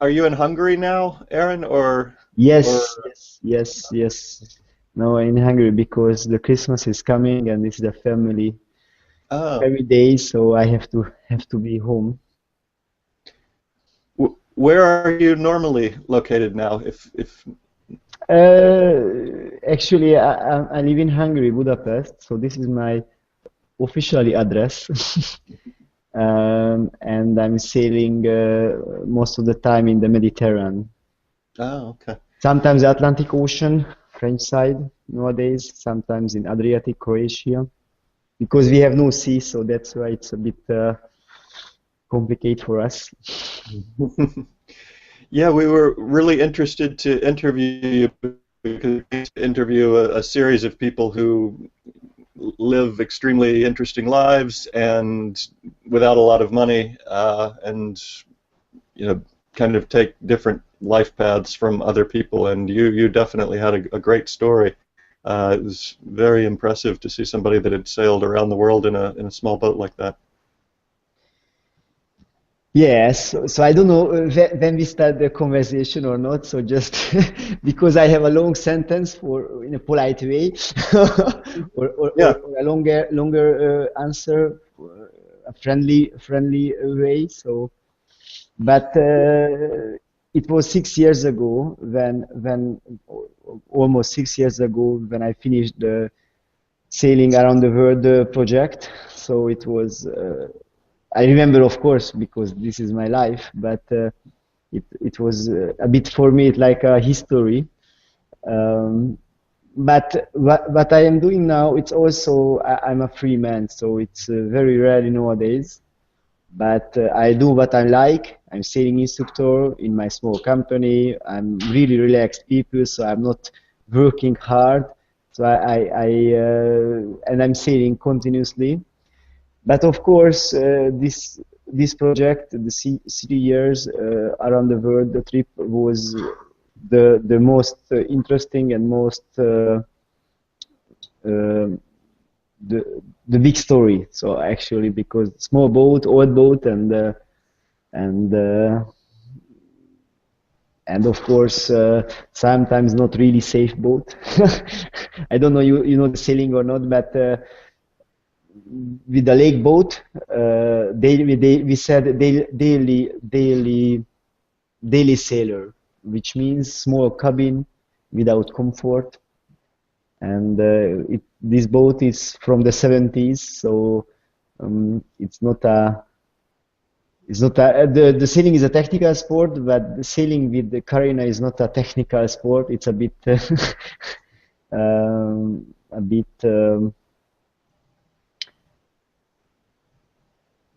are you in Hungary now, Aaron, or Yes, yes, yes, yes. No, in Hungary because the Christmas is coming and it's the oh, family day, so I have to be home. where are you normally located now? If Actually, I live in Hungary, Budapest, so this is my officially address. And I'm sailing most of the time in the Mediterranean. oh, okay. Sometimes Atlantic Ocean, French side nowadays, sometimes in Adriatic, Croatia, because we have no sea, so that's why it's a bit complicated for us. Yeah, we were really interested to interview you because we used to interview a series of people who live extremely interesting lives and without a lot of money, and you know, kind of take different life paths from other people. And you definitely had a great story. It was very impressive to see somebody that had sailed around the world in a small boat like that. Yes, so I don't know when we start the conversation or not. So just because I have a long sentence for in a polite way, Yeah. or a longer answer, a friendly way. So, but it was 6 years ago when almost 6 years ago when I finished the sailing around the world project. So it was. I remember, of course, because this is my life, but it was a bit for me like a history. Um, but what I am doing now, it's also I'm a free man, so it's very rare nowadays. But I do what I like. I'm sailing instructor in my small company. I'm really relaxed people, so I'm not working hard. So and I'm sailing continuously. But of course, this project, the 3 years around the world, the trip was the most interesting and most the big story. So actually, because small boat, old boat, and uh, and of course sometimes not really safe boat. I don't know you know the sailing or not, but. With the lake boat, we said daily sailor, which means small cabin without comfort. And this boat is from the 70s, so it's not a the sailing is a technical sport, but the sailing with the Carina is not a technical sport. It's a bit a bit.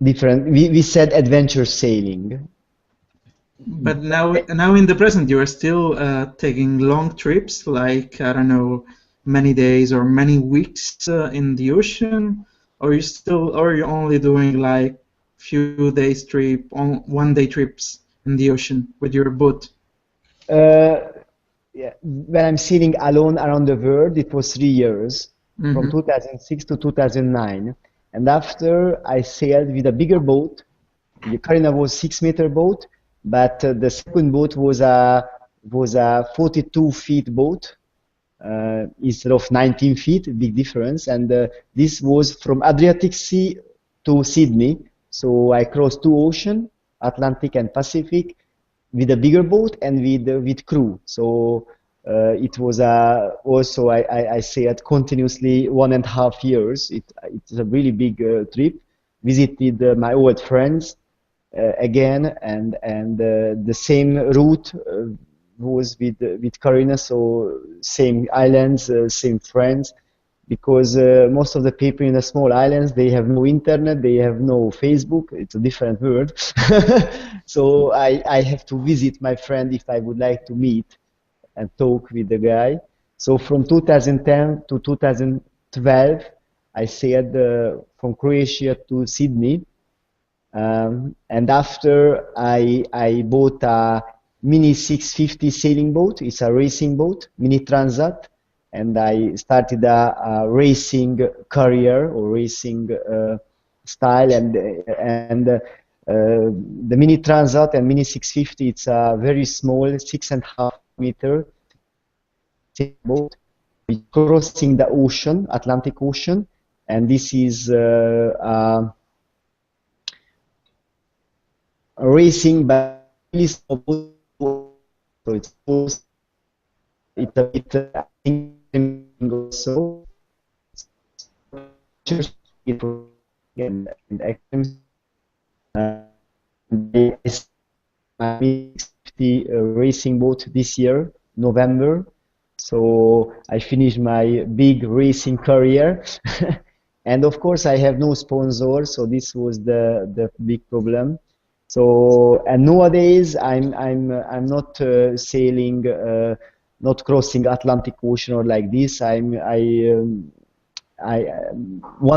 Different. We said adventure sailing. But now in the present, you are still taking long trips, like I don't know, many days or many weeks in the ocean, or you only doing like few days trip, on 1 day trips in the ocean with your boat? Uh, yeah, when I'm sailing alone around the world, it was 3 years, from Mm-hmm. 2006 to 2009. And after I sailed with a bigger boat. The Carina was 6 meter boat, but the second boat was a 42 feet boat instead of 19 feet, big difference. And this was from Adriatic Sea to Sydney. So I crossed two oceans, Atlantic and Pacific, with a bigger boat and with crew. So it was also I sailed continuously 1.5 years. It's a really big trip. Visited my old friends again, and the same route was with Carina, so same islands, same friends, because most of the people in the small islands, they have no internet, they have no Facebook. It's a different world. So I have to visit my friend if I would like to meet and talk with the guy. So from 2010 to 2012, I sailed from Croatia to Sydney. And after I bought a Mini 650 sailing boat. It's a racing boat, Mini Transat, and I started a racing career or racing style. And The Mini Transat and Mini 650, it's a very small 6.5-meter sailboat crossing the ocean, Atlantic Ocean, and this is a racing by really small boat, so it's a bit also and the racing boat this year, November. So I finished my big racing career, and of course I have no sponsor, so this was the big problem. So and nowadays I'm not sailing, not crossing Atlantic Ocean or like this. I 1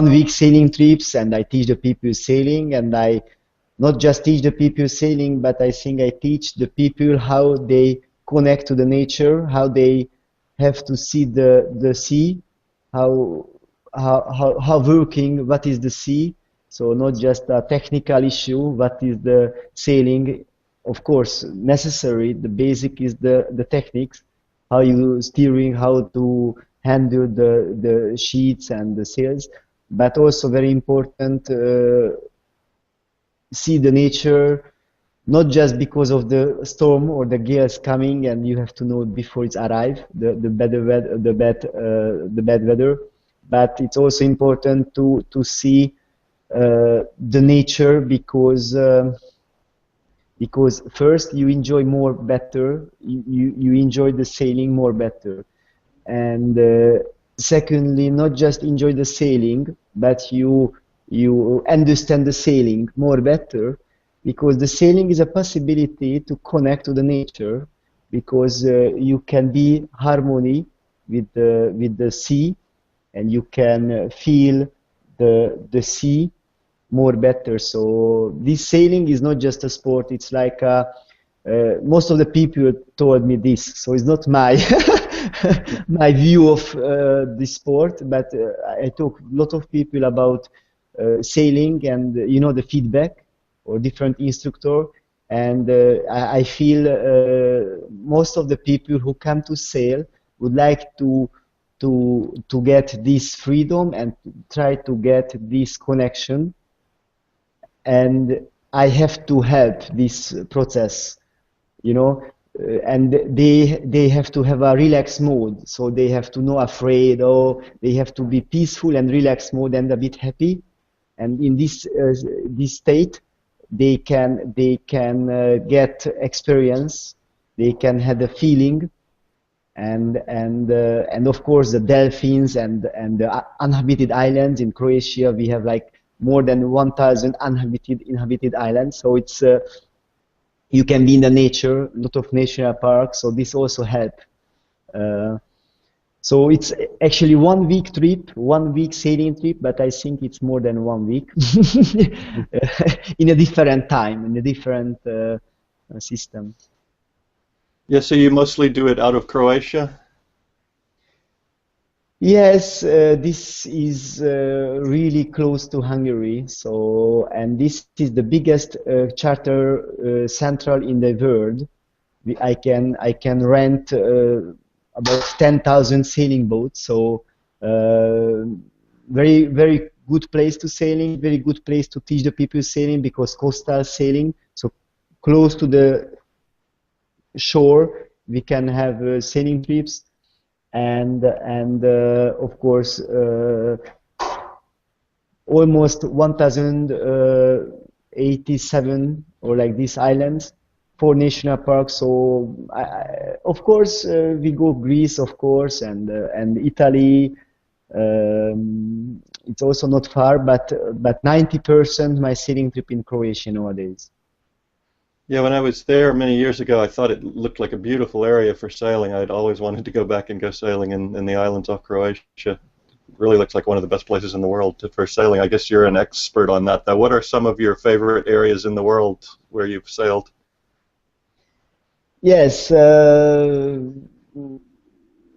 week sailing trips, and I teach the people sailing, and I not just teach the people sailing, but I think I teach the people how they connect to the nature, how they have to see the sea, how working, what is the sea. So not just a technical issue, what is the sailing, of course necessary, the basic is the techniques, how you steering, how to handle the sheets and the sails, but also very important, see the nature, not just because of the storm or the gales coming, and you have to know before it's arrived, the bad weather, but it's also important to see the nature, because first you enjoy more better, you enjoy the sailing more better, and secondly, not just enjoy the sailing, but you understand the sailing more better, because the sailing is a possibility to connect to the nature, because you can be harmony with the sea, and you can feel the sea more better. So this sailing is not just a sport, it's like most of the people told me this, so it's not my my view of this sport, but I talk a lot of people about sailing, and you know, the feedback or different instructor, and I feel most of the people who come to sail would like to get this freedom and try to get this connection, and I have to help this process, you know, and they have to have a relaxed mode, so they have to not afraid, or they have to be peaceful and relaxed mode and a bit happy, and in this state they can get experience, they can have the feeling, and of course the dolphins and the uninhabited islands in Croatia. We have like more than 1,000 inhabited islands, so it's you can be in the nature, a lot of national parks, so this also helps. So it's actually 1 week trip, 1 week sailing trip, but I think it's more than 1 week in a different time, in a different system. Yeah, so you mostly do it out of Croatia? Yes, this is really close to Hungary. So, and this is the biggest charter central in the world. I can rent about 10,000 sailing boats. So, very good place to sailing. Very good place to teach the people sailing, because coastal sailing. So close to the shore, we can have sailing trips. And of course, almost 1,087 or like these islands, 4 national parks. So of course we go Greece, of course, and Italy. It's also not far, but 90% my sailing trip in Croatia nowadays. Yeah, when I was there many years ago, I thought it looked like a beautiful area for sailing. I'd always wanted to go back and go sailing in the islands off Croatia. It really looks like one of the best places in the world for sailing. I guess you're an expert on that, though. What are some of your favorite areas in the world where you've sailed? Yes,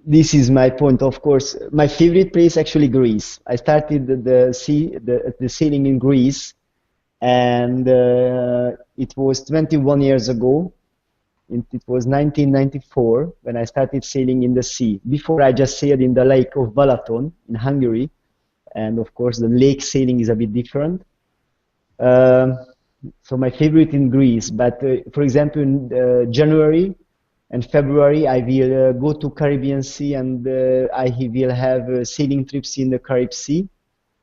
this is my point. Of course, my favorite place actually Greece. I started the sailing in Greece. and it was 21 years ago. It was 1994 when I started sailing in the sea. Before I just sailed in the lake of Balaton in Hungary, and of course the lake sailing is a bit different. So my favorite in Greece, but for example in January and February I will go to Caribbean Sea, and I will have sailing trips in the Caribbean Sea,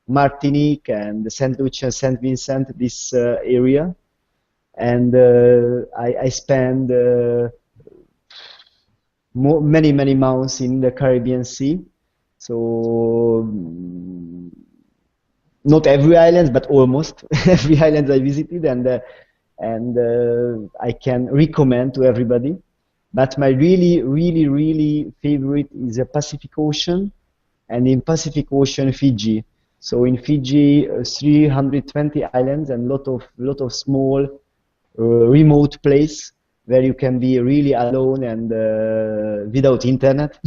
Martinique and St. Lucia, St. Vincent, this area. And I spend many months in the Caribbean Sea. So not every island, but almost every island I visited, and I can recommend to everybody. But my really favorite is the Pacific Ocean, and in Pacific Ocean, Fiji. So in Fiji, 320 islands and lot of small remote place where you can be really alone and without internet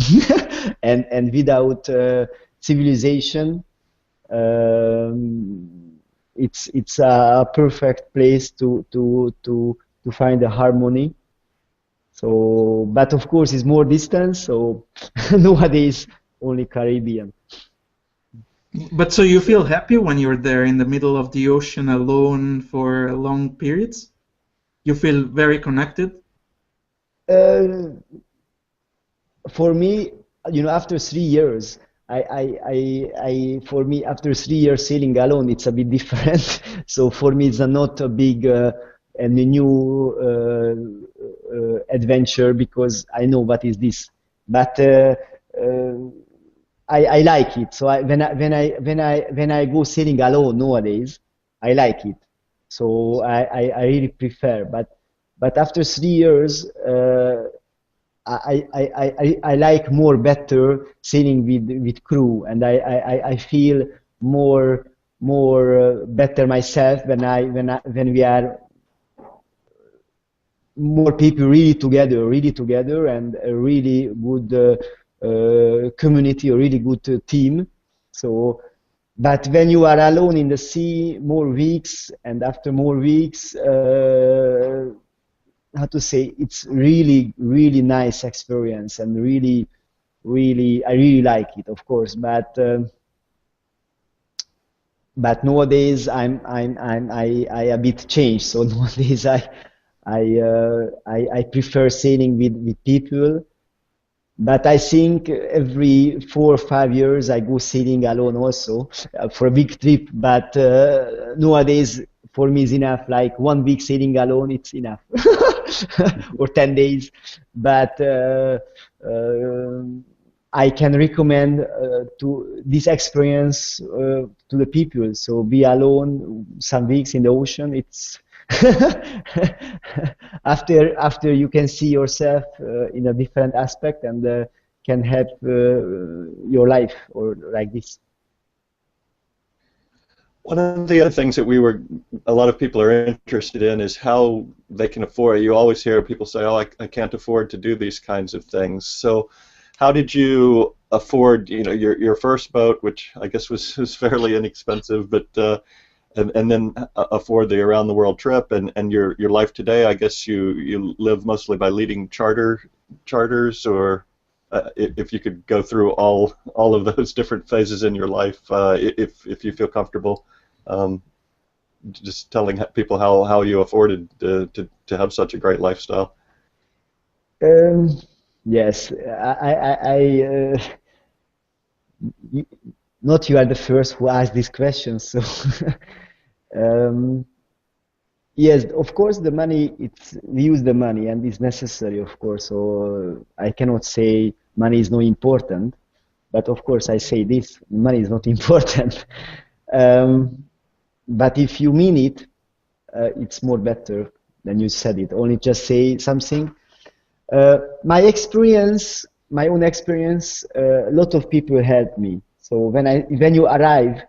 and without civilization. It's a perfect place to find the harmony. So, but of course, it's more distance. So nowadays only Caribbean. But so you feel happy when you're there in the middle of the ocean alone for long periods? You feel very connected? For me, after 3 years, for me, after 3 years sailing alone, it's a bit different. So for me, it's not a big and a new adventure, because I know what is this. But I like it. So when I go sailing alone nowadays, I like it. So I really prefer. But after 3 years, I like more better sailing with crew, and I feel more better myself when we are more people really together and a really good community, a really good team. So, but when you are alone in the sea more weeks, and after more weeks, how to say, it's really nice experience, and I really like it, of course. But nowadays I a bit changed. So nowadays I prefer sailing with people. But I think every 4 or 5 years I go sailing alone also for a big trip. But nowadays for me is enough. Like 1 week sailing alone, it's enough, or 10 days. But I can recommend to this experience to the people. So be alone some weeks in the ocean. It's after you can see yourself in a different aspect, and can help your life, or like this. One of the other things that a lot of people are interested in is how they can afford it. You always hear people say, "Oh, I can't afford to do these kinds of things." So, how did you afford, your first boat, which I guess was fairly inexpensive, but and then afford the around the world trip, and your life today? I guess you live mostly by leading charters, or if you could go through all of those different phases in your life, if you feel comfortable, just telling people how you afforded to have such a great lifestyle. Yes, not you are the first who asked this question, so yes, of course the money, we use the money and it's necessary, of course, so I cannot say money is not important, but of course I say this, money is not important. But if you mean it, it's more better than you said it, only just say something. My own experience, a lot of people helped me. So when you arrive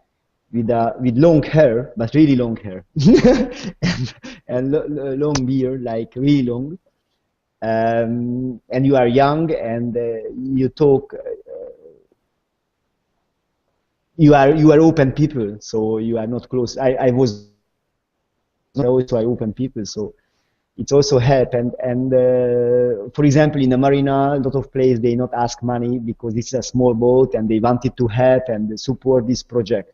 with long hair, but really long hair, and long beard, like really long, and you are young, and you talk, you are open people, so you are not close. I was also I open people, so it's also help. And for example, in the marina, a lot of players, they not ask money because this is a small boat and they wanted to help and support this project.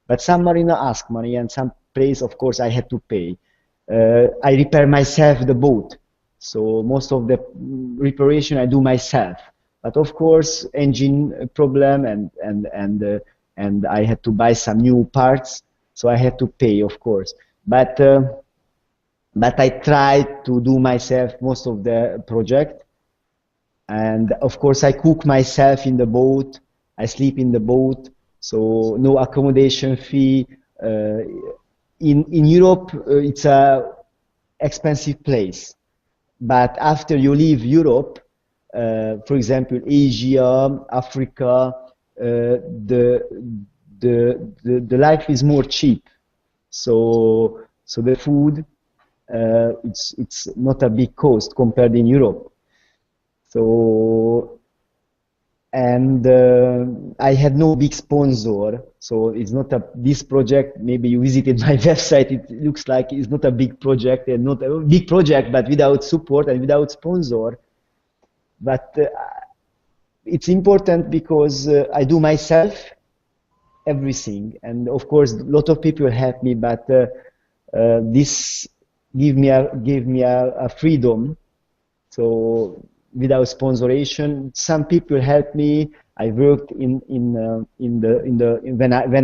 But some marina ask money, and some place, of course, I had to pay. I repair myself the boat, so most of the reparation I do myself. But of course, engine problem, and I had to buy some new parts, so I had to pay, of course. But I tried to do myself most of the project, and of course I cook myself in the boat, I sleep in the boat, so no accommodation fee. In Europe, it's a expensive place, but after you leave Europe, for example, Asia, Africa, the life is more cheap. So the food, it's not a big cost compared in Europe. So, and I had no big sponsor, so it's not this project. Maybe you visited my website. It looks like it's not a big project, and not a big project, but without support and without sponsor. But it's important because I do myself everything, and of course, a lot of people help me. But this gave me a freedom. So without sponsoration, some people helped me. I worked when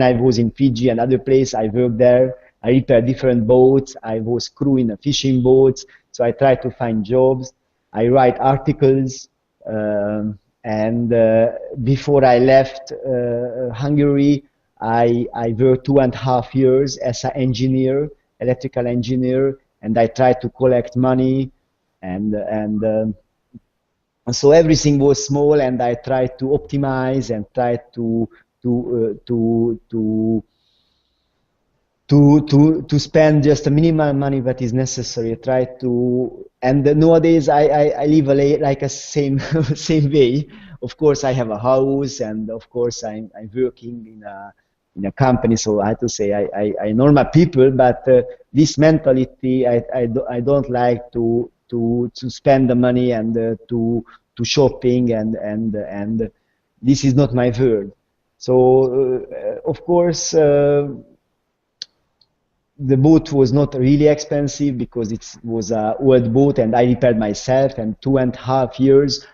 I was in Fiji and other place. I worked there. I repaired different boats. I was crew in a fishing boats. So I tried to find jobs. I write articles. And before I left Hungary, I worked 2.5 years as an engineer, electrical engineer, and I tried to collect money, and so everything was small, and I tried to optimize and tried to spend just a minimal money that is necessary. Try to, and nowadays I live like a same way. Of course, I have a house, and of course I'm working in a company. So I have to say I normal people, but this mentality I don't like to spend the money and to shopping and this is not my word. So of course. The boat was not really expensive because it was an old boat, and I repaired myself. And 2.5 years,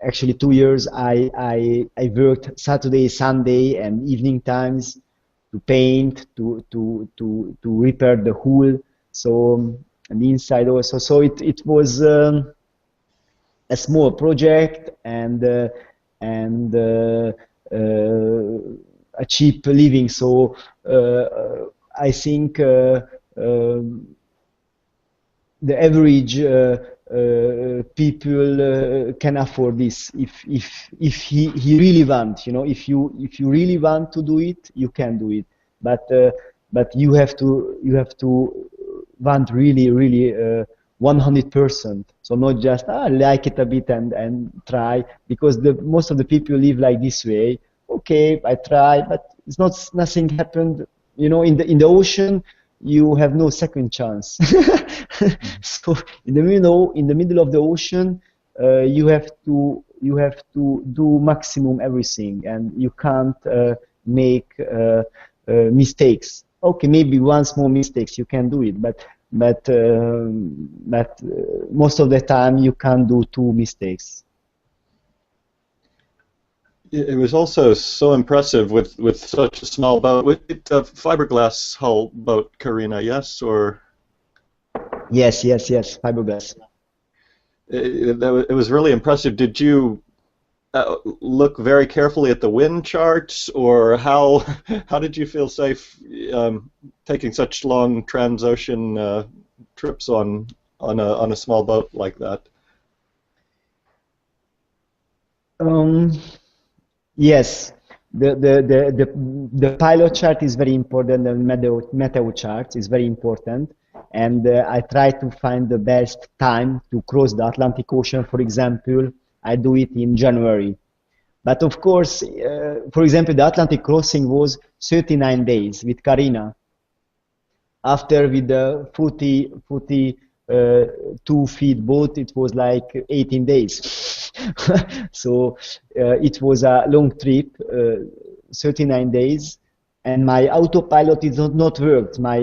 actually 2 years, I worked Saturday, Sunday, and evening times to paint, to repair the hull, so and the inside also. So it was a small project and a cheap living. So I think the average people can afford this if he really want. You know, if you really want to do it, you can do it. But you have to want really 100%. So not just like it a bit and try, because most of the people live like this way. Okay, I try, but it's nothing happened. You know, in the ocean, you have no second chance. So in the middle of the ocean, you have to do maximum everything, and you can't make mistakes. Okay, maybe one small mistakes you can do it, but most of the time you can't do 2 mistakes. It was also so impressive with such a small boat. With a fiberglass hull boat, Karina, yes, or? Yes, fiberglass. It was really impressive. Did you look very carefully at the wind charts, or how did you feel safe taking such long transocean trips on a small boat like that? Yes, the pilot chart is very important, and meteo chart is very important, and I try to find the best time to cross the Atlantic Ocean. For example, I do it in January, but of course, for example, the Atlantic crossing was 39 days with Karina. After with the 2 feet boat, it was like 18 days. So it was a long trip, 39 days, and my autopilot is not worked. My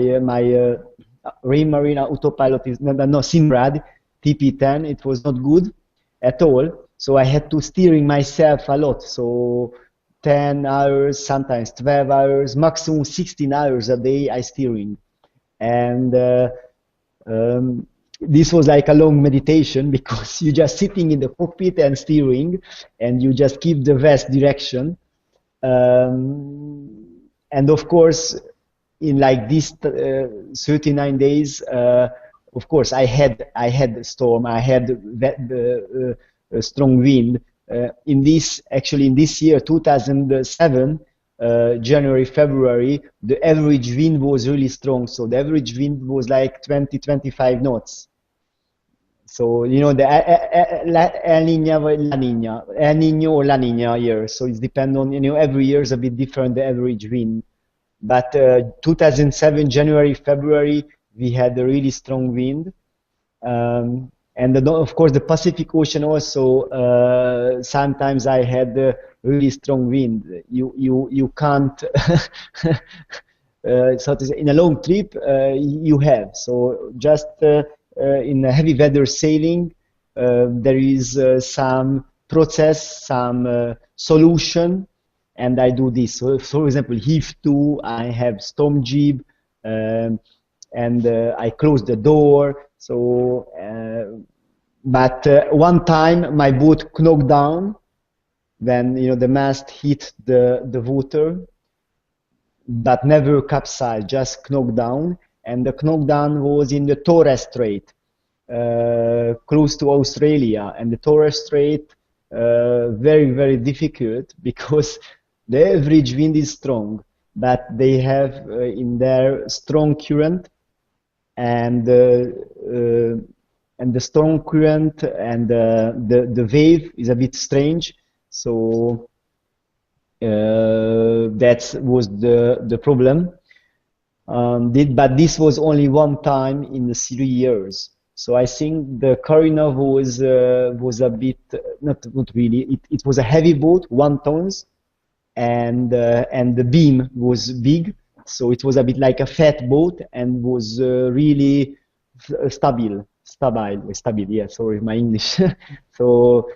Raymarine autopilot is no Simrad TP10. It was not good at all. So I had to steering myself a lot. So 10 hours, sometimes 12 hours, maximum 16 hours a day I steering. And this was like a long meditation because you're just sitting in the cockpit and steering, and you just keep the vast direction. And of course, in like this 39 days, of course, I had a storm. I had a strong wind. In this year, 2007. January, February, the average wind was really strong. So the average wind was like 20-25 knots. So, you know, the El Niño or La Niña year. So it's depend on, you know, every year is a bit different, the average wind. But 2007, January, February, we had a really strong wind. And of course, the Pacific Ocean also, sometimes I had really strong wind. You can't, so to say, in a long trip, you have. So just in a heavy weather sailing, there is some process, some solution, and I do this. So, for example, Heave 2, I have storm jib, and I close the door. So, but one time my boat knocked down when, you know, the mast hit the water, but never capsized, just knocked down. And the knockdown was in the Torres Strait, close to Australia. And the Torres Strait, very, very difficult because the average wind is strong, but they have in their strong current, and the strong current and the wave is a bit strange. So that was the problem. But this was only one time in the 3 years. So I think the Carina was a bit not really. It was a heavy boat, 1 tons, and the beam was big. So it was a bit like a fat boat and was really stable. Yeah, sorry, my English. So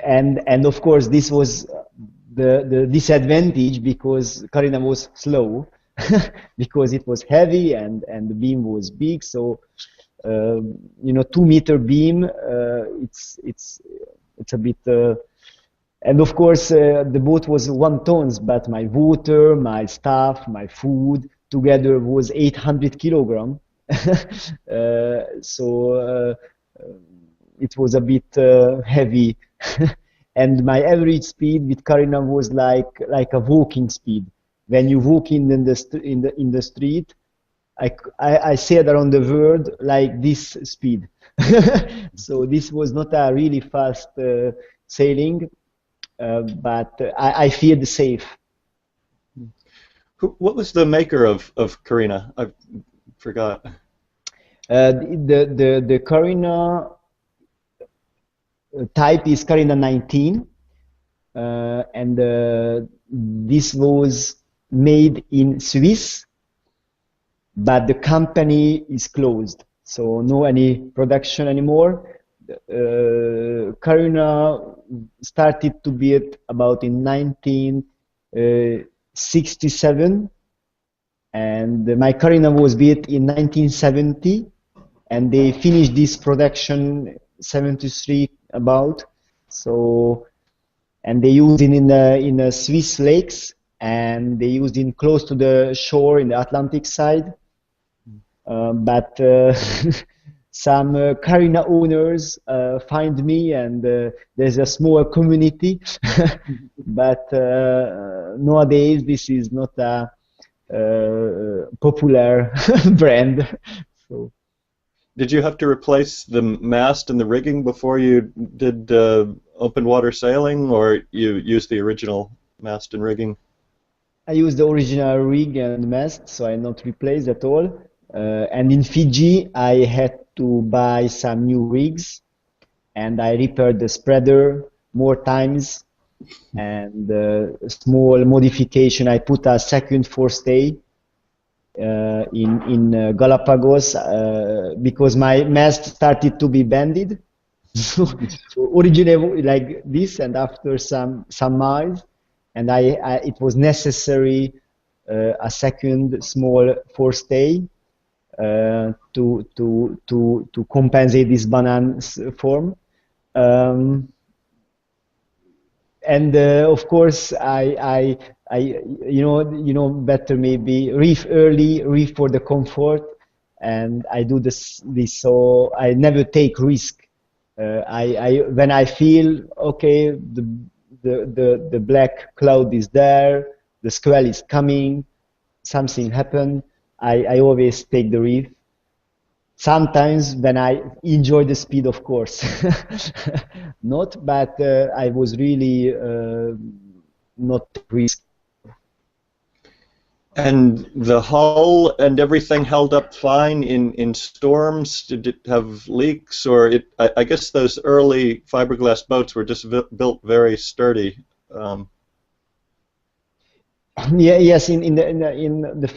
and of course this was the disadvantage because Carina was slow because it was heavy and the beam was big. So you know, 2-meter beam, it's a bit. And of course, the boat was 1 tons, but my water, my stuff, my food together was 800 kilograms. So it was a bit heavy. And my average speed with Carina was like a walking speed. When you walk in the street, I said around the world like this speed. So this was not a really fast sailing. But I feel safe. What was the maker of Carina? I forgot. The Carina type is Carina 19, and this was made in Swiss, but the company is closed, so no any production anymore. Carina started to build about in 1967, and my Carina was built in 1970, and they finished this production 73 about. So, and they used it in the Swiss lakes, and they used it close to the shore in the Atlantic side, but some Carina owners find me, and there's a small community. But nowadays this is not a popular brand. So. Did you have to replace the mast and the rigging before you did open water sailing, or you used the original mast and rigging? I use the original rig and mast, so I not replaced at all. And in Fiji, I had to buy some new rigs, and I repaired the spreader more times. And small modification, I put a second forestay in Galapagos because my mast started to be bended. So originally like this, and after some miles, and it was necessary a second small forestay to compensate this banana form. And of course, you know, better maybe reef early, reef for the comfort, and I do this so I never take risk. When I feel okay, the black cloud is there, the squall is coming, something happened, I always take the reef. Sometimes when I enjoy the speed, of course, not, but I was really not risk. And the hull and everything held up fine in storms? Did it have leaks, or I guess those early fiberglass boats were just built very sturdy. Yeah, yes, in the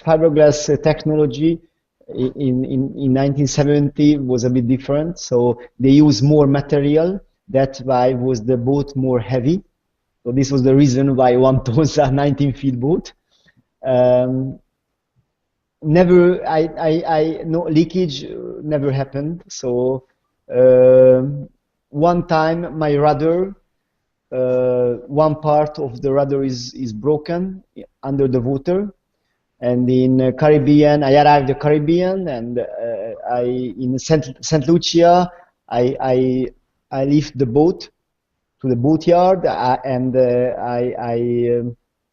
fiberglass technology in 1970 was a bit different. So they use more material. That's why was the boat more heavy. So this was the reason why one was a 19 feet boat. Never, no leakage never happened. So one time my rudder, one part of the rudder is broken under the water, and in Caribbean, I arrived the Caribbean, and in Saint Lucia, I lift the boat to the boatyard, and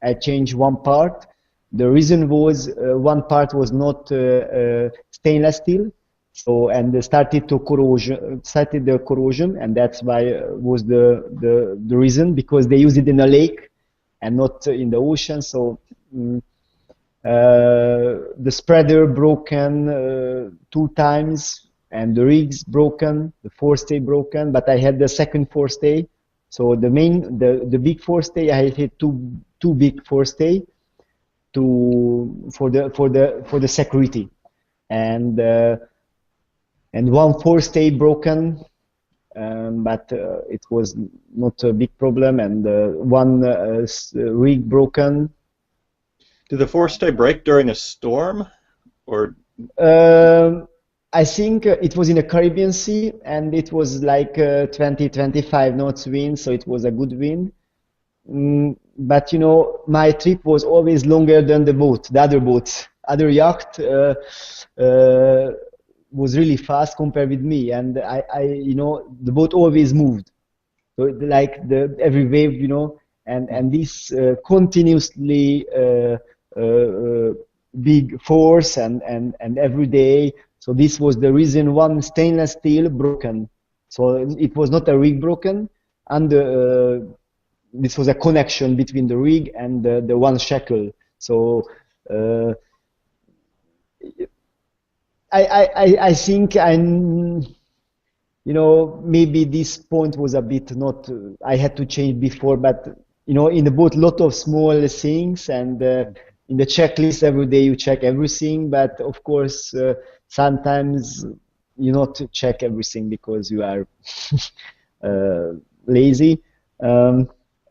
I changed one part. The reason was one part was not stainless steel, so and started the corrosion, and that's why was the reason, because they use it in a lake and not in the ocean. So the spreader broken 2 times, and the rigs broken, the forestay broken, but I had the second forestay. So the big forestay, I had two big forestay for the security, and one forestay broken, but it was not a big problem, and one rig broken. Did the forestay break during a storm, or? I think it was in the Caribbean Sea, and it was like 20-25 knots wind, so it was a good wind. But you know, my trip was always longer than the other boats. Other yacht was really fast compared with me, and you know, the boat always moved. So like every wave, you know, and this continuously big force and every day. So this was the reason one stainless steel broken. So it was not a rig broken, and this was a connection between the rig and the one shackle. So I think I'm, you know, maybe this point was a bit not, I had to change before, but you know, in the boat, lot of small things, and in the checklist every day you check everything, but of course sometimes you not check everything because you are lazy.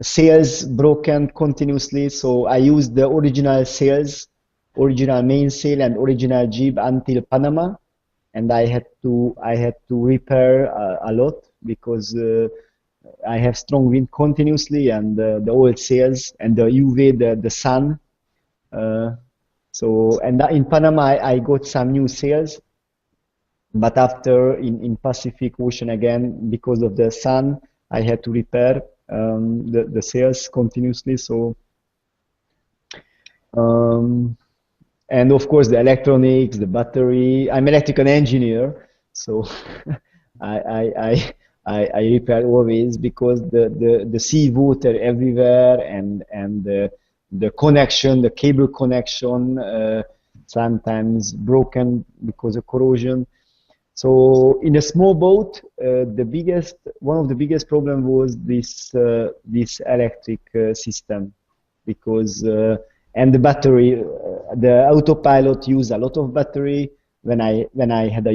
Sails broken continuously, so I used the original sails, original mainsail and original jib until Panama, and I had to repair a lot because I have strong wind continuously, and the old sails and the UV, the sun. So and in Panama I got some new sails, but after in Pacific Ocean again, because of the sun, I had to repair the sails continuously. So and of course the electronics, the battery. I'm electrical engineer, so I repair always, because the sea water everywhere, and the connection, the cable connection, sometimes broken because of corrosion. So in a small boat, one of the biggest problem was this electric system, because and the battery, the autopilot used a lot of battery when I had a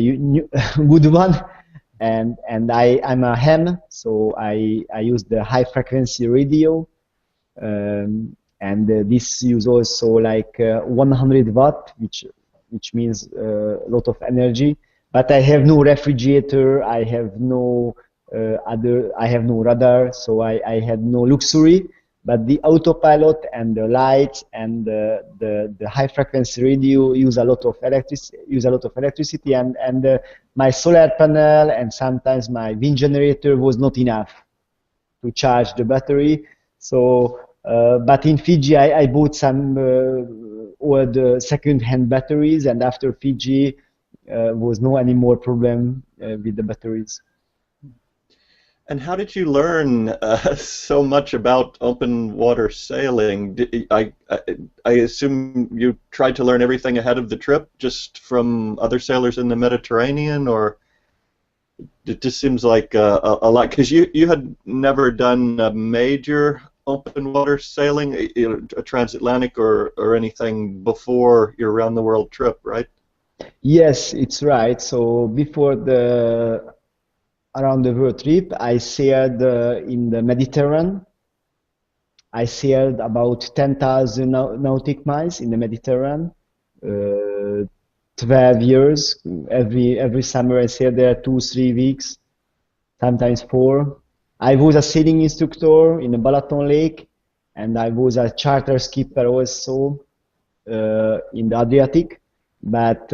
good one, and I'm a ham, so I use the high frequency radio, and this use also like 100 watt, which means a lot of energy. But I have no refrigerator, I have no I have no radar, so I had no luxury. But the autopilot and the lights and the high frequency radio use a lot of electricity, and my solar panel and sometimes my wind generator was not enough to charge the battery. So, but in Fiji I bought some old second-hand batteries, and after Fiji was no any more problem with the batteries. And how did you learn so much about open water sailing? I assume you tried to learn everything ahead of the trip, just from other sailors in the Mediterranean, or it just seems like a lot, because you had never done a major open water sailing, a transatlantic or anything before your round the world trip, right? Yes, it's right. So before the around the world trip, I sailed in the Mediterranean. I sailed about 10,000 nautic miles in the Mediterranean. 12 years. Every summer I sailed there 2-3 weeks, sometimes 4. I was a sailing instructor in the Balaton Lake, and I was a charter skipper also in the Adriatic. But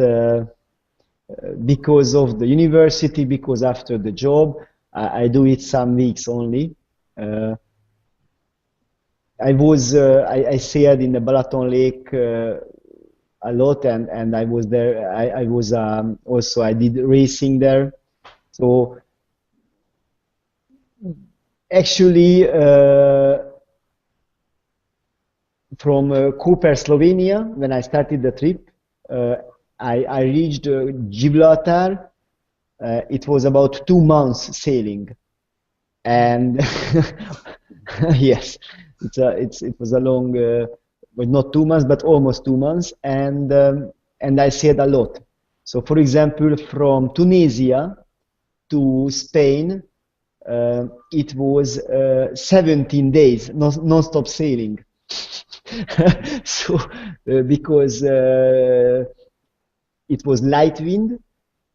because of the university, because after the job, I do it some weeks only. I sailed in the Balaton Lake a lot, and I was there. I was also, I did racing there. So actually, from Koper, Slovenia, when I started the trip, I reached Gibraltar. It was about 2 months sailing, and yes, it was a long, well, not 2 months, but almost 2 months, and I sailed a lot. So, for example, from Tunisia to Spain, it was 17 days non-stop sailing. So, because it was light wind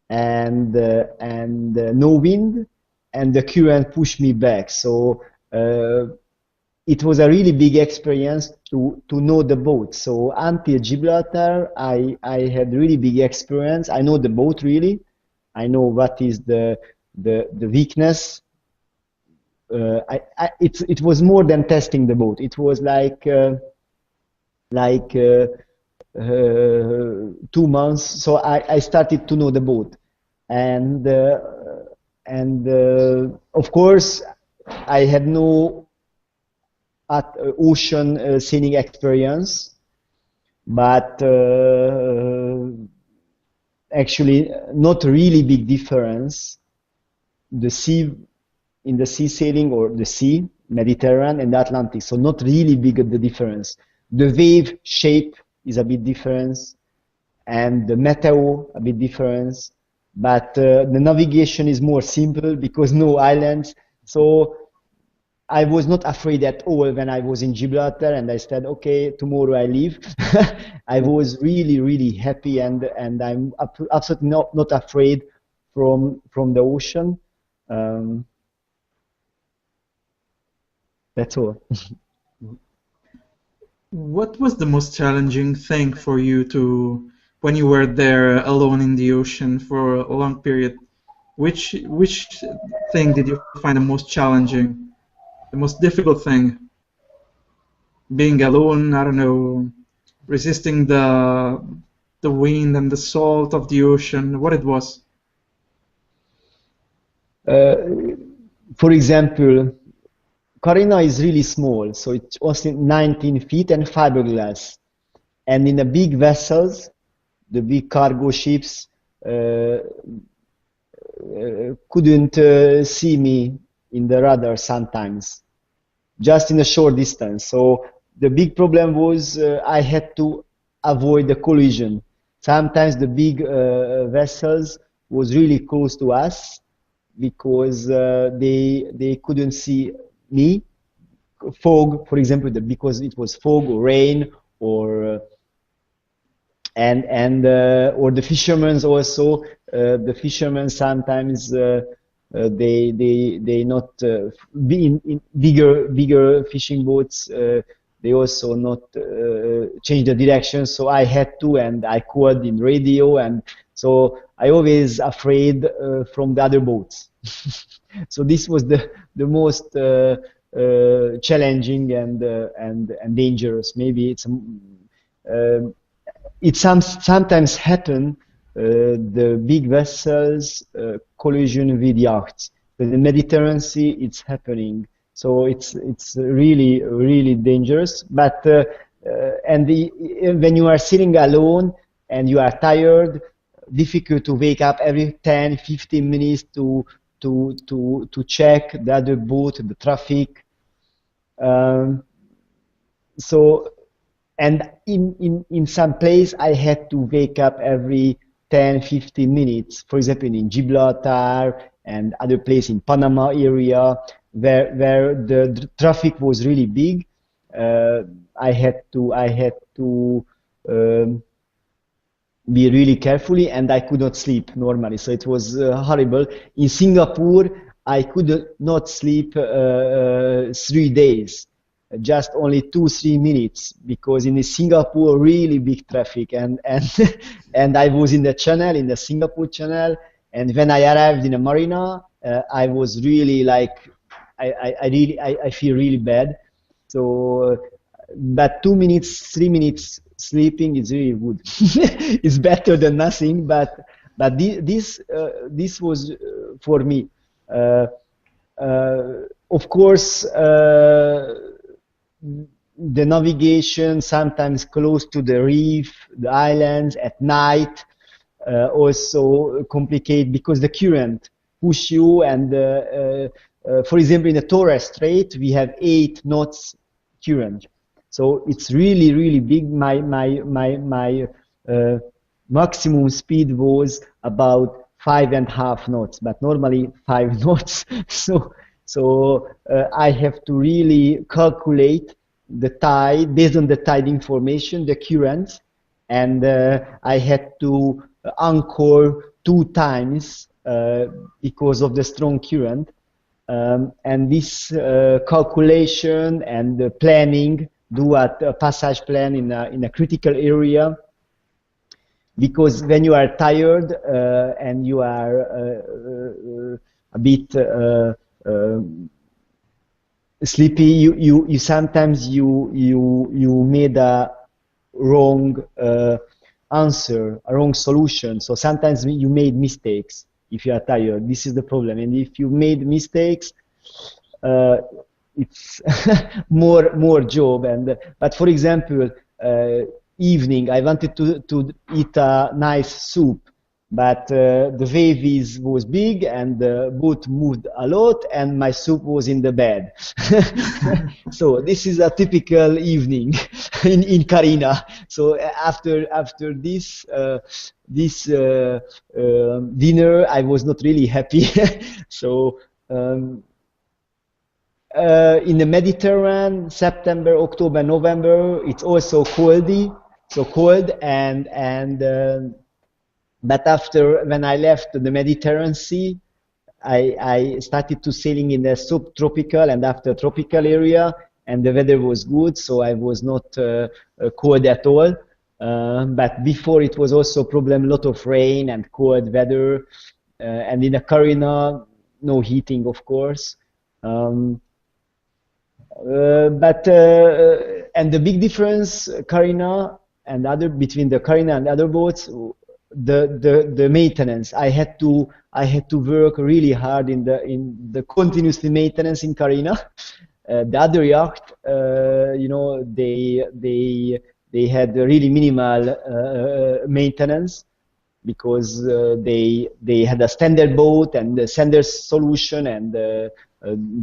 and no wind, and the current pushed me back. So it was a really big experience to know the boat. So until Gibraltar, I had really big experience. I know the boat really. I know what is the weakness. It was more than testing the boat. It was like 2 months. So I started to know the boat, and of course I had no ocean sailing experience, but actually not really big difference. The sea, in the sea sailing, or the sea, Mediterranean and the Atlantic, so not really big the difference. The wave shape is a bit different, and the meteo a bit different, but the navigation is more simple because no islands. So I was not afraid at all when I was in Gibraltar, and I said, okay, tomorrow I leave. I was really happy, and I'm absolutely not afraid from the ocean. That's all. What was the most challenging thing for you when you were there alone in the ocean for a long period? Which thing did you find the most challenging, the most difficult thing? Being alone, I don't know, resisting the wind and the salt of the ocean, what it was? For example, Carina is really small, so it's only 19 feet and fiberglass. And in the big vessels, the big cargo ships couldn't see me in the radar sometimes, just in a short distance. So the big problem was I had to avoid the collision. Sometimes the big vessels was really close to us because they couldn't see me. Fog, for example, because it was fog or rain, or or the fishermen also. The fishermen sometimes they not be in bigger fishing boats. They also not change the direction, so I had to, and I called in radio, and so I always afraid from the other boats. So this was the most challenging and dangerous. Maybe it sometimes happen the big vessels collision with yachts. But in the Mediterranean Sea, it's happening. So it's really dangerous. But when you are sitting alone and you are tired, difficult to wake up every 10-15 minutes to check the other boat, the traffic. So, and in some place I had to wake up every 10-15 minutes. For example, in Gibraltar and other place in Panama area, where the traffic was really big. I had to be really carefully, and I could not sleep normally. So it was horrible. In Singapore, I could not sleep 3 days, just only 2-3 minutes, because in Singapore really big traffic, and and I was in the channel, in the Singapore channel, and when I arrived in a marina, I was really like, I feel really bad. So, but 2 minutes, 3 minutes sleeping is really good. It's better than nothing. But this was for me. Of course, the navigation sometimes close to the reef, the islands at night, also complicate because the current push you, and for example, in the Torres Strait, we have 8 knots current. So it's really big. My maximum speed was about 5.5 knots, but normally 5 knots. So I have to really calculate the tide based on the tide information, the current, and I had to anchor 2 times because of the strong current. And this calculation and the planning, do a passage plan in a critical area, because when you are tired and you are a bit sleepy, you sometimes you made a wrong answer, a wrong solution. So sometimes you made mistakes if you are tired. This is the problem. And if you made mistakes, it's more job. But for example, evening I wanted to eat a nice soup, but the wave was big and the boat moved a lot, and my soup was in the bed. So this is a typical evening in Carina. So after this dinner, I was not really happy. So in the Mediterranean, September, October, November, it's also cold, and but after, when I left the Mediterranean Sea, I started to sailing in the subtropical and after tropical area, and the weather was good, so I was not cold at all. But before, it was also a problem, a lot of rain and cold weather, and in the Carina, no heating, of course. And the big difference, Carina and between the Carina and other boats, the maintenance. I had to work really hard in the continuously maintenance in Carina, The other yacht, you know, they had really minimal maintenance, because they had a standard boat and a standard solution, and the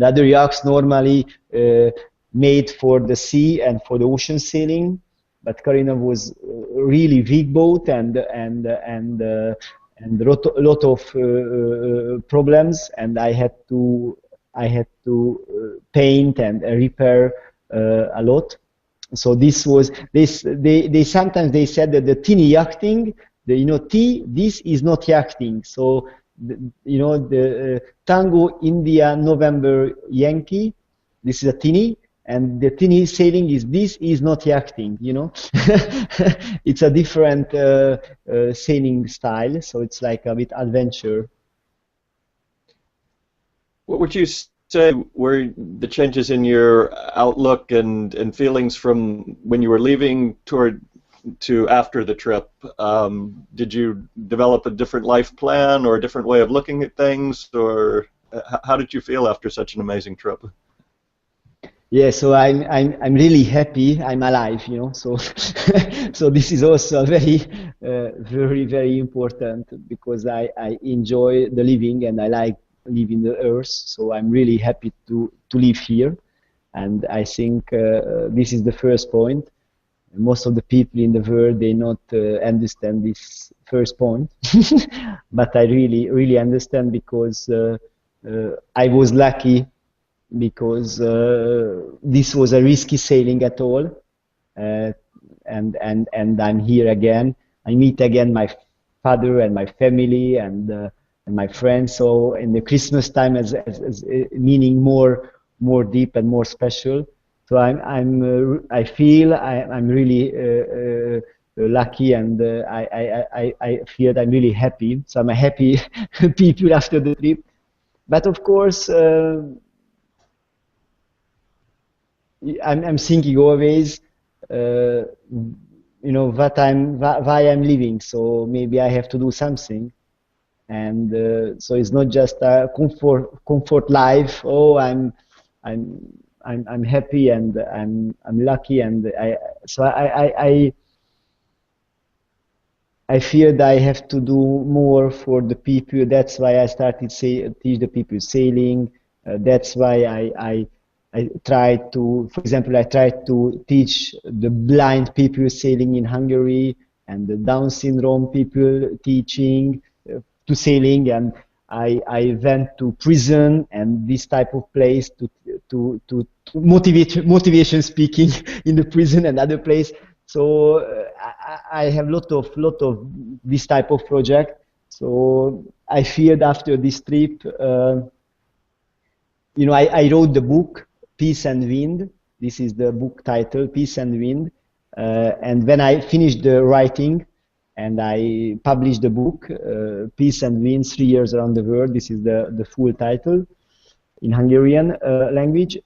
other yachts normally made for the sea and for the ocean sailing. But Carina was a really big boat, and a lot of problems, and I had to paint and repair a lot. So this was this. They sometimes they said that the teeny yachting, this is not yachting. So the Tango India November Yankee, this is a teeny, and the teeny sailing this is not yachting. It's a different sailing style. So it's like a bit adventure. What would you say were the changes in your outlook and feelings from when you were leaving to after the trip? Did you develop a different life plan or a different way of looking at things, or how did you feel after such an amazing trip? Yeah, so I'm really happy I'm alive, So so this is also very very important, because I enjoy the living and I like living the earth. So I'm really happy to live here, and I think this is the first point. Most of the people in the world, they not understand this first point, but I really understand, because I was lucky, because this was a risky sailing at all, and I'm here again. I meet again my father and my family and my friends. So in the Christmas time, as meaning more deep and more special. So I feel I'm really lucky, and I feel I'm really happy. So I'm a happy people after the trip. But of course, I'm thinking always, why I'm living. So maybe I have to do something, and so it's not just a comfort life. Oh, I'm happy and I'm lucky, and I feel that I have to do more for the people. That's why I started teach the people sailing. That's why I try to, for example, I try to teach the blind people sailing in Hungary, and the Down syndrome people teaching to sailing, and I went to prison and this type of place to motivation speaking in the prison and other place. So I have lot of this type of project. So I feared after this trip, I wrote the book Peace and Wind. This is the book title, Peace and Wind. And when I finished the writing and I published the book, Peace and Wind, 3 Years Around the World, this is the full title in Hungarian language.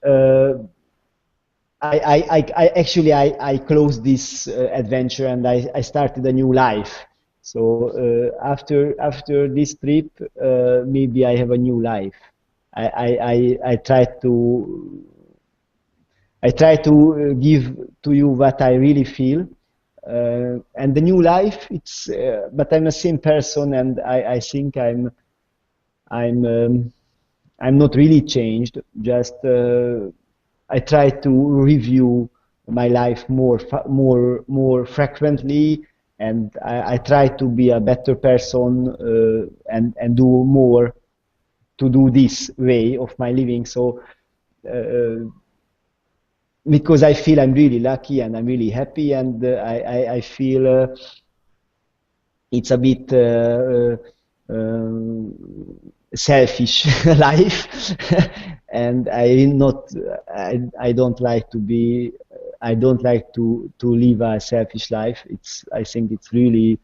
I closed this adventure and I started a new life. So after this trip, maybe I have a new life. I try to give to you what I really feel, and the new life. It's but I'm the same person, and I think I'm not really changed. Just I try to review my life more frequently, and I try to be a better person and do more to do this way of my living. So because I feel I'm really lucky and I'm really happy, and I feel it's a bit selfish life, and I don't like to live a selfish life. I think it's really,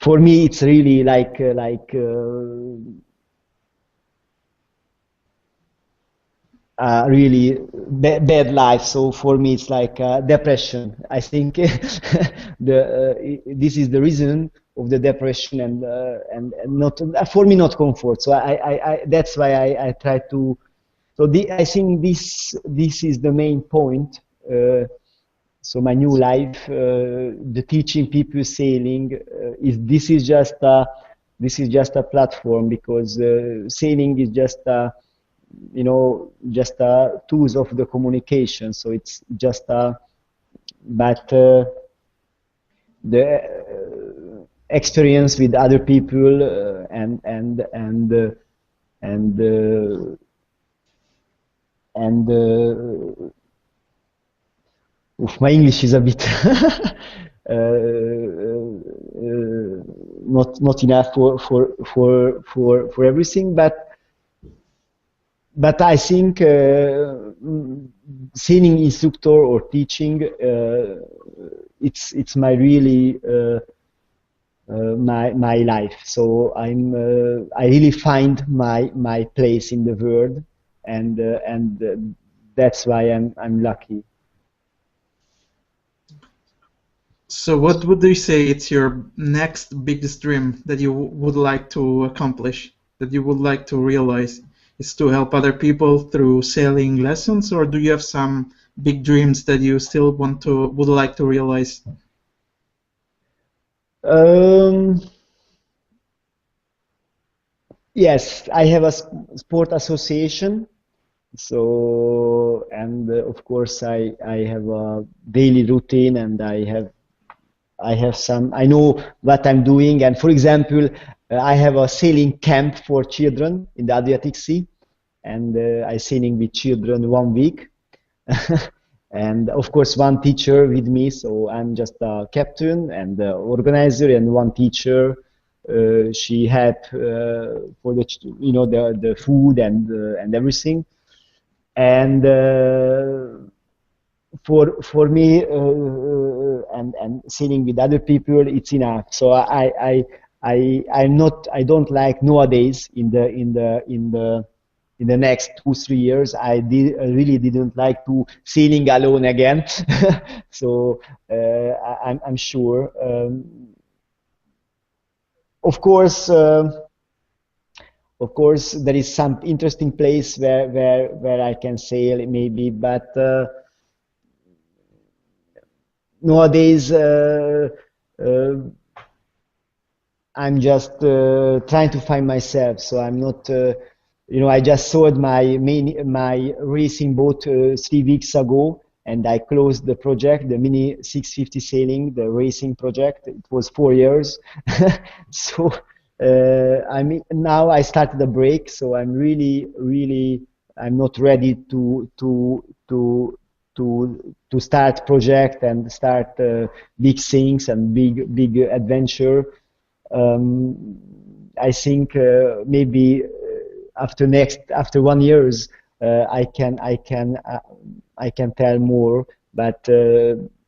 for me, it's really like really bad life. So for me, it's like depression. I think this is the reason of the depression, and not for me, not comfort. So I that's why I try to So I think this is the main point. So my new life, the teaching people sailing, this is just a platform, because sailing is just just tools of the communication. So it's just but the experience with other people my English is a bit not enough for everything, but I think sailing instructor or teaching, it's my really my life. So I really find my place in the world, and that's why I'm lucky. So what would you say it's your next biggest dream that you would like to accomplish, that you would like to realize? Is to help other people through sailing lessons, or do you have some big dreams that you still would like to realize? Yes, I have a sport association. So, and of course I have a daily routine, and I have some, I know what I'm doing. And for example, I have a sailing camp for children in the Adriatic Sea, and I sailing with children 1 week. And of course one teacher with me, so I'm just a captain and the organizer, and one teacher, she help for the food and everything. And for me, and sailing with other people, it's enough. So I don't like nowadays in the next 2-3 years. I really didn't like to sailing alone again. So I'm sure. Of course, there is some interesting place where I can sail maybe, but nowadays I'm just trying to find myself. So I'm not, I just sold my racing boat 3 weeks ago, and I closed the project, the Mini 650 sailing, the racing project. It was 4 years. So now I started a break. So I'm really I'm not ready to start project and start big things and big adventure. I think maybe after 1 year I can tell more, but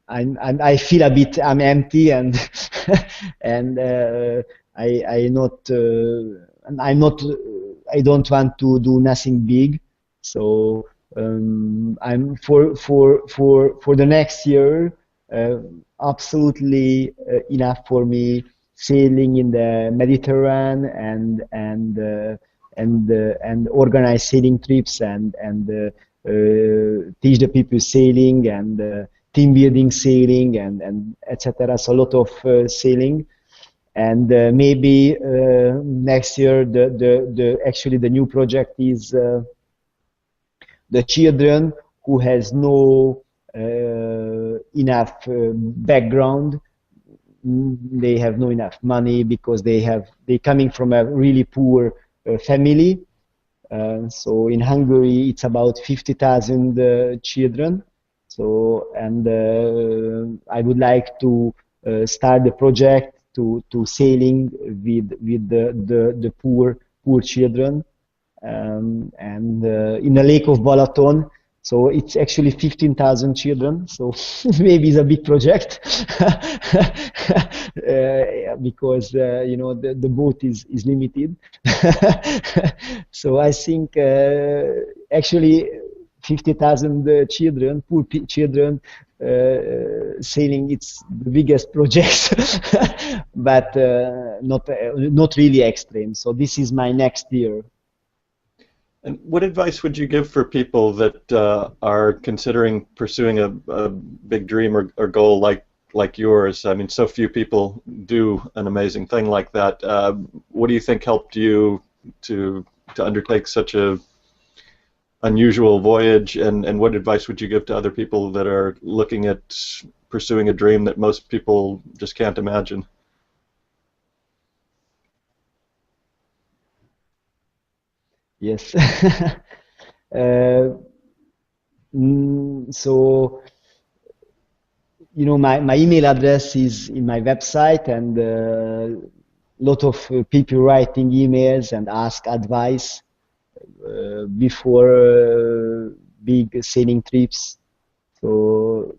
I feel a bit I'm empty, and and I don't want to do nothing big. So I'm for the next year, absolutely enough for me sailing in the Mediterranean and organize sailing trips and teach the people sailing and team building sailing and etc. So a lot of sailing, and maybe next year actually the new project is the children who has no enough background. They have no enough money because they coming from a really poor family. So in Hungary it's about 50,000 children. So, and I would like to start the project to sailing with the poor children, and in the lake of Balaton. So it's actually 15,000 children. So maybe it's a big project because the boat is limited. So I think actually 50,000 children, poor children, sailing, it's the biggest project, but not really extreme. So this is my next year. And what advice would you give for people that are considering pursuing a big dream or goal like yours? I mean, so few people do an amazing thing like that. What do you think helped you to undertake such a unusual voyage, and what advice would you give to other people that are looking at pursuing a dream that most people just can't imagine? Yes. So, you know, my email address is in my website, and a lot of people writing emails and ask advice before big sailing trips. So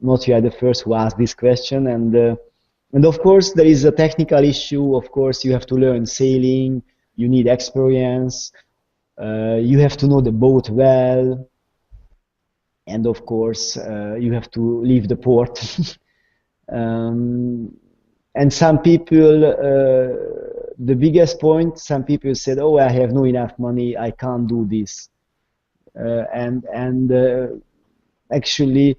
not you are the first who asked this question, and of course there is a technical issue. Of course, you have to learn sailing. You need experience. You have to know the boat well, and of course you have to leave the port. And some people, the biggest point, some people said, "Oh, I have no enough money. I can't do this." And actually,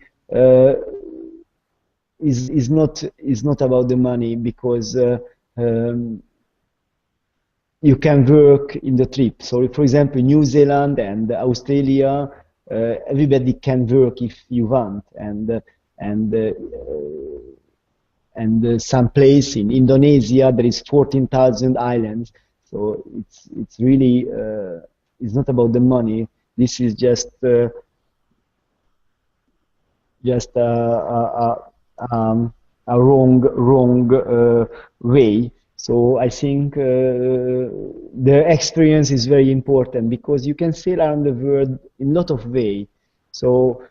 is not about the money, because you can work in the trip. So, for example, New Zealand and Australia, everybody can work if you want, and some place in Indonesia there is 14,000 islands. So it's really it's not about the money. This is just a wrong way. So I think the experience is very important, because you can sail around the world in a lot of ways, so,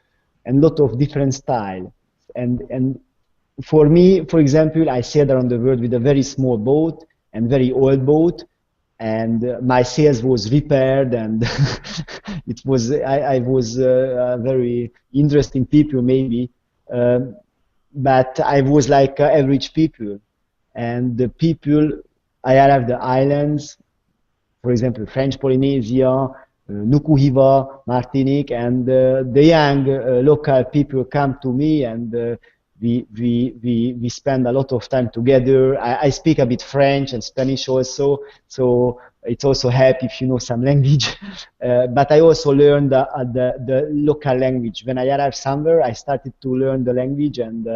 and lot of different style. And for me, for example, I sailed around the world with a very small boat and very old boat, and my sails was repaired, and it was I was a very interesting people maybe, but I was like average people. And the people, I arrived the islands, for example, French Polynesia, Nukuhiva, Martinique, and the young local people come to me, and we spend a lot of time together. I speak a bit French and Spanish also, so it's also help if you know some language. But I also learned the local language. When I arrived somewhere, I started to learn the language, and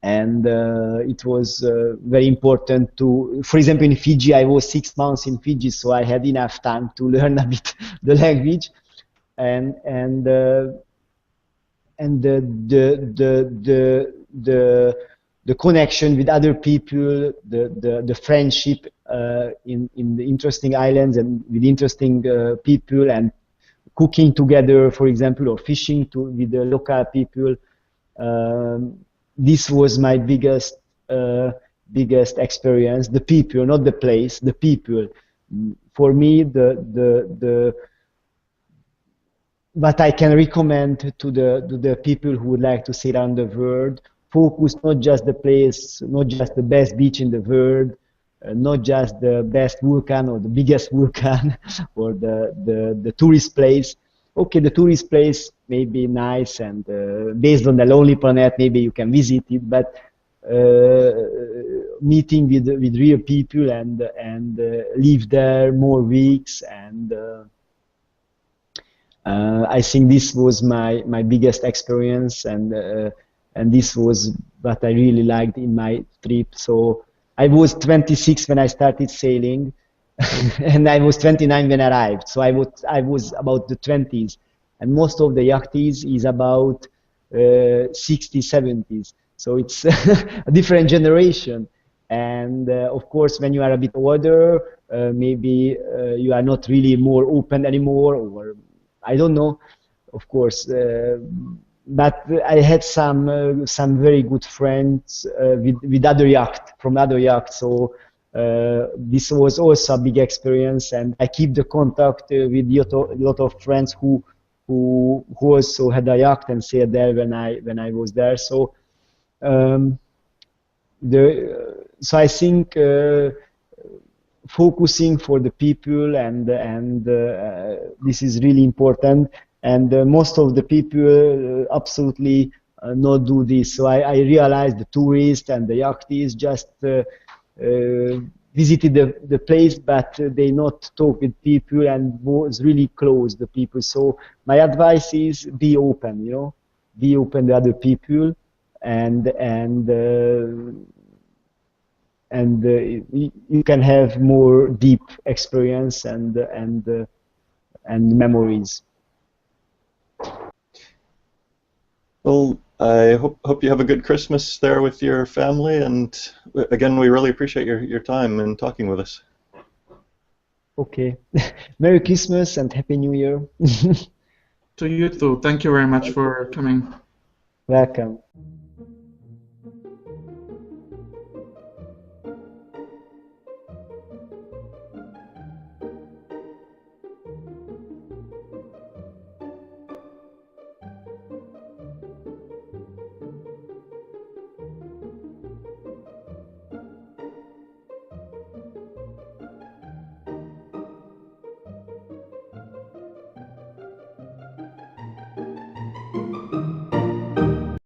it was very important to, for example, in Fiji, I was 6 months in Fiji, so I had enough time to learn a bit the language, and the connection with other people, the friendship in the interesting islands and with interesting people, and cooking together, for example, or fishing with the local people. This was my biggest experience. The people, not the place, the people. For me, what I can recommend to the people who would like to sail around the world: focus not just the place, not just the best beach in the world, not just the best volcano or the biggest volcano or the tourist place. Okay, the tourist place may be nice, and based on the Lonely Planet, maybe you can visit it, but meeting with real people and live there more weeks, and I think this was my biggest experience, and this was what I really liked in my trip. So I was 26 when I started sailing, and I was 29 when I arrived. So I was about the 20s, and most of the yachties is about 60s, 70s. So it's a different generation. And of course, when you are a bit older, maybe you are not really more open anymore, or I don't know, of course. But I had some very good friends with other yachts, from other yachts. So this was also a big experience, and I keep the contact with a lot of friends who also had a yacht and sailed there when I was there. So so I think focusing for the people, and this is really important. And most of the people absolutely not do this. So I realized the tourists and the yachties just visited the place, but they not talk with people and was really close the people. So my advice is be open, be open to other people, and you can have more deep experience and memories. Well, I hope you have a good Christmas there with your family, and again, we really appreciate your time and talking with us. Okay. Merry Christmas and Happy New Year. To you too. Thank you very much for coming. Welcome.